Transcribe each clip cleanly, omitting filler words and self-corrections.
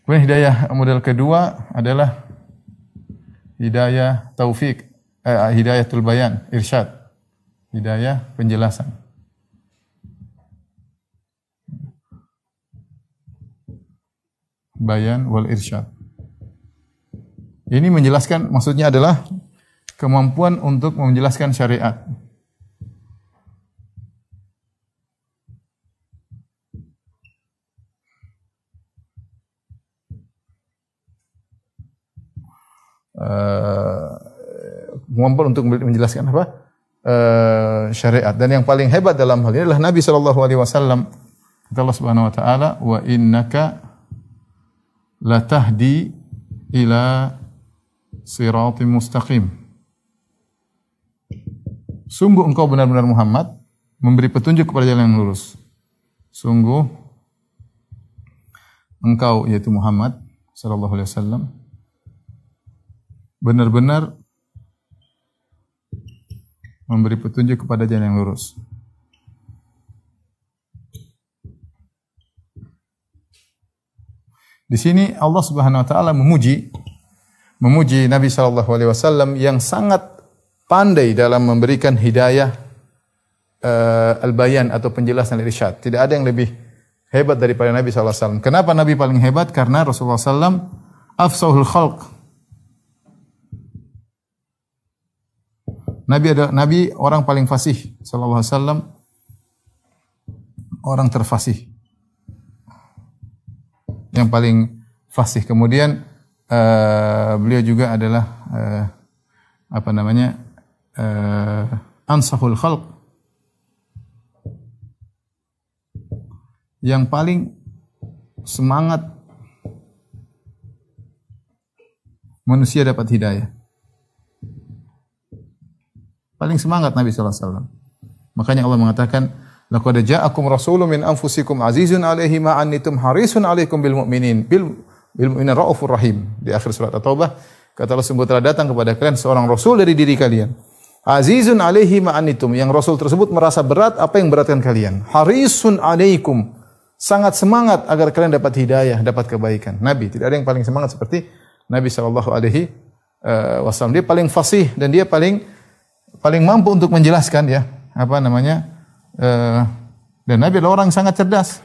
Kemudian hidayah model kedua adalah hidayah taufik, hidayatul bayan, irsyad. Hidayah penjelasan. Bayan wal irsyad. Ini menjelaskan, maksudnya adalah kemampuan untuk menjelaskan syariat. Kemampuan untuk menjelaskan apa? Syariat. Dan yang paling hebat dalam hal ini adalah Nabi sallallahu alaihi wasallam. Kata Allah Subhanahu wa taala, "Wa innaka latahdi ila siratim mustaqim." Sungguh engkau benar-benar Muhammad memberi petunjuk kepada jalan yang lurus. Sungguh engkau, yaitu Muhammad sallallahu alaihi wasallam, benar-benar memberi petunjuk kepada jalan yang lurus. Di sini Allah Subhanahu wa taala memuji Nabi sallallahu alaihi wasallam yang sangat pandai dalam memberikan hidayah al-bayan atau penjelasan irsyad. Tidak ada yang lebih hebat daripada Nabi sallallahu alaihi wasallam. Kenapa Nabi paling hebat? Karena Rasulullah sallam afsahul khalq. Nabi orang paling fasih sallallahu alaihi wasallam, orang terfasih. Yang paling fasih. Kemudian beliau juga adalah ansahul khalq, yang paling semangat manusia dapat hidayah. Paling semangat Nabi sallallahu alaihi wasallam. Makanya Allah mengatakan, laqad ja'akum rasulun min anfusikum azizun 'alaihi ma 'anittum harisun 'alaikum bil mu'minina raufur rahim. Di akhir surat At-Taubah kata Allah, sungguh telah datang kepada kalian seorang rasul dari diri kalian. Azizun 'alaihi ma 'anittum, yang rasul tersebut merasa berat apa yang beratkan kalian. Harisun 'alaikum, sangat semangat agar kalian dapat hidayah, dapat kebaikan. Nabi, tidak ada yang paling semangat seperti Nabi sallallahu alaihi wasallam. Dia paling fasih dan dia paling mampu untuk menjelaskan dan Nabi adalah orang yang sangat cerdas.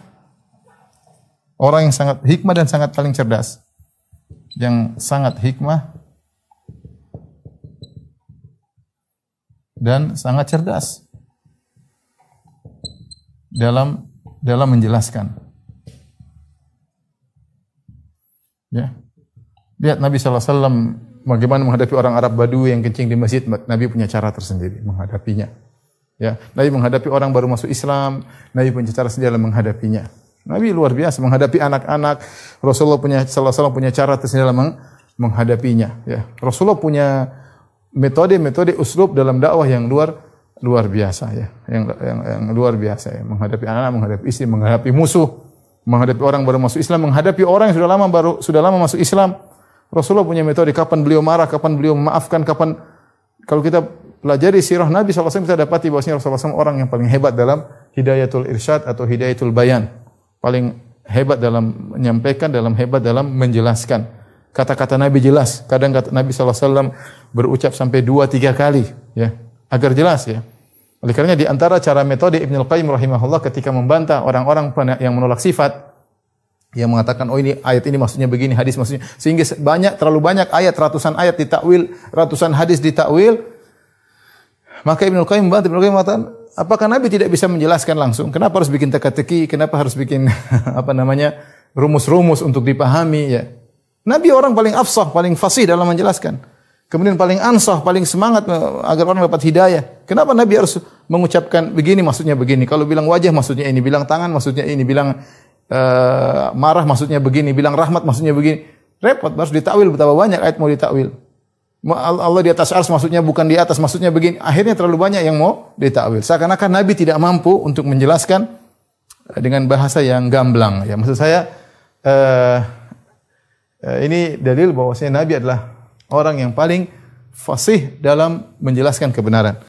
Orang yang sangat hikmah dan sangat paling cerdas. Yang sangat hikmah dan sangat cerdas dalam menjelaskan. Ya. Lihat Nabi sallallahu alaihi wasallam bagaimana menghadapi orang Arab Badui yang kencing di masjid. Nabi punya cara tersendiri menghadapinya. Ya, Nabi menghadapi orang baru masuk Islam, Nabi punya cara sendiri dalam menghadapinya. Nabi luar biasa menghadapi anak-anak. Rasulullah sallallahu alaihi wasallam punya cara tersendiri dalam menghadapinya. Ya, Rasulullah punya metode uslub dalam dakwah yang luar biasa ya, yang luar biasa ya. Menghadapi anak, menghadapi istri, menghadapi musuh, menghadapi orang baru masuk Islam, menghadapi orang yang sudah lama masuk Islam. Rasulullah punya metode kapan beliau marah, kapan beliau memaafkan, kapan. Kalau kita pelajari sirah Nabi SAW, kita dapati bahwasanya Rasulullah SAW orang yang paling hebat dalam hidayatul irsyad atau hidayatul bayan. Paling hebat dalam menyampaikan, hebat dalam menjelaskan. Kata-kata Nabi jelas. Kadang kata Nabi SAW berucap sampai 2-3 kali, ya, agar jelas ya. Oleh karena di antara cara metode Ibnu Al-Qayyim rahimahullah ketika membantah orang-orang yang menolak sifat, yang mengatakan, oh ini ayat ini maksudnya begini, hadis maksudnya, sehingga terlalu banyak ayat, ratusan ayat ditakwil, ratusan hadis ditakwil. Maka Ibnu Qayyim mengatakan, apakah Nabi tidak bisa menjelaskan langsung? Kenapa harus bikin teka-teki? Kenapa harus bikin rumus-rumus untuk dipahami ya? Nabi orang paling afsah, paling fasih dalam menjelaskan. Kemudian paling ansah, paling semangat agar orang dapat hidayah. Kenapa Nabi harus mengucapkan begini maksudnya begini? Kalau bilang wajah maksudnya ini, bilang tangan maksudnya ini, bilang marah maksudnya begini, bilang rahmat maksudnya begini. Repot, harus ditakwil, betapa banyak ayat mau ditakwil. Allah di atas arsy maksudnya bukan di atas, maksudnya begini. Akhirnya terlalu banyak yang mau ditakwil. Seakan-akan Nabi tidak mampu untuk menjelaskan dengan bahasa yang gamblang. Ya, maksud saya ini dalil bahwasanya Nabi adalah orang yang paling fasih dalam menjelaskan kebenaran.